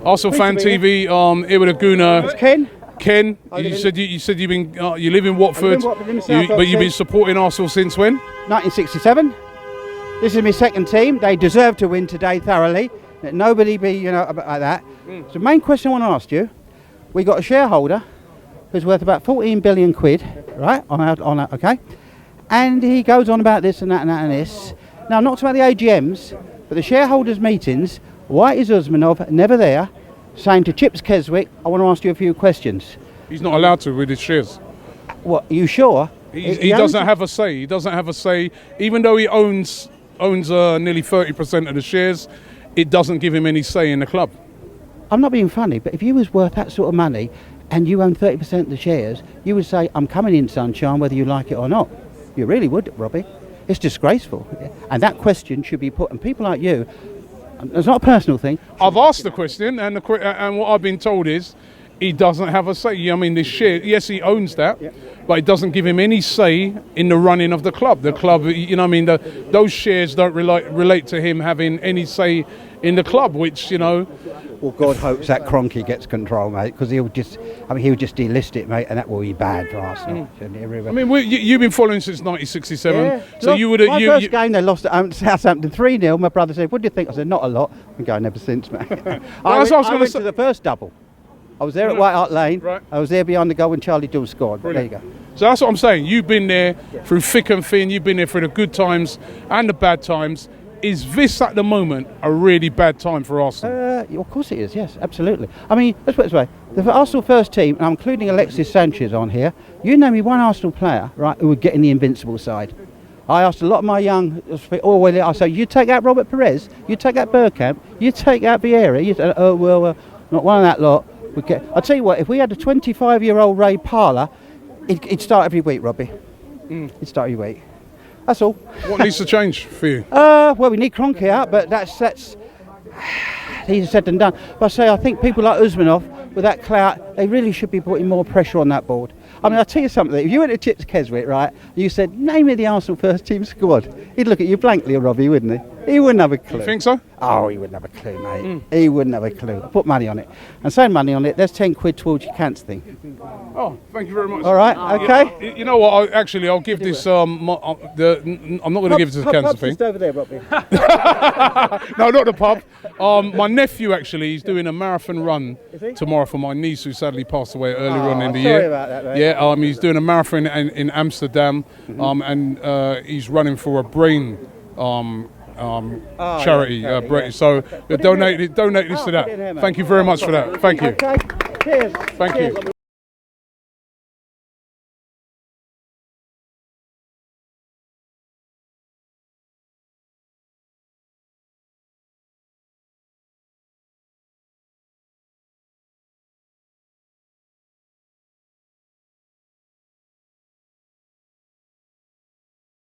ArsenalFanTV, here with a gooner. It's Ken. Ken, you said you've been you live in Watford, but you've been supporting Arsenal since when? 1967. This is my second team. They deserve to win today thoroughly. Let nobody be, like that. So the main question I want to ask you: we got a shareholder who's worth about 14 billion quid, right? Okay, and he goes on about this and that and that and this. Now, I'm not talking about the AGMs, but the shareholders' meetings. Why is Usmanov never there, saying to Chips Keswick, I want to ask you a few questions? He's not allowed to with his shares. What, are you sure? He doesn't have a say. He doesn't have a say. Even though he owns nearly 30% of the shares, it doesn't give him any say in the club. I'm not being funny, but if you was worth that sort of money and you own 30% of the shares, you would say, I'm coming in, sunshine, whether you like it or not. You really would, Robbie. It's disgraceful. And that question should be put, and people like you, it's not a personal thing. I've asked the question, and what I've been told is he doesn't have a say. I mean, this share, yes, he owns that, but it doesn't give him any say in the running of the club. The club, those shares don't relate to him having any say in the club, which, Well, God hopes that Kroenke gets control, mate, because he'll just delist it, mate, and that will be bad for Arsenal. I mean, you've been following since 1967, yeah. so you would have. My first game, they lost at Southampton 3-0. My brother said, "What do you think?" I said, "Not a lot." I've been going ever since, mate. I went to the first double. I was there at White Hart Lane. Right. I was there behind the goal when Charlie Dawes scored. There you go. So that's what I'm saying. You've been there through thick and thin. You've been there through the good times and the bad times. Is this at the moment a really bad time for Arsenal? Of course it is, yes, absolutely. I mean, let's put it this way. The Arsenal first team, and I'm including Alexis Sanchez on here, you name me one Arsenal player, right, who would get in the invincible side. I asked a lot of my young, I said, you take out Robert Perez, you take out Bergkamp, you take out Vieira, not one of that lot. I'll tell you what, if we had a 25-year-old Ray Parlour, he'd start every week, Robbie. He'd start every week. That's all. What needs to change for you? Well, we need Kroenke out, but that's easier said than done. But I think people like Usmanov, with that clout, they really should be putting more pressure on that board. I mean, I'll tell you something. If you went to Chips Keswick, right, you said, name me the Arsenal first team squad, he'd look at you blankly, Robbie, wouldn't he? He wouldn't have a clue. You think so? Oh, he wouldn't have a clue, mate. He wouldn't have a clue. I put money on it. And saying money on it, there's 10 quid towards your cancer thing. Oh, thank you very much. All right, okay. You know what? I'll give this. I'm not going to give it to the cancer thing. Just over there, Robbie. No, not the pub. My nephew actually is doing a marathon run tomorrow for my niece who sadly passed away earlier on in the year. Sorry about that, mate. Yeah, he's doing a marathon in Amsterdam, and he's running for a brain charity. So donate this to that. Thank you very much for that. Thank you. Okay. Cheers. Thank you.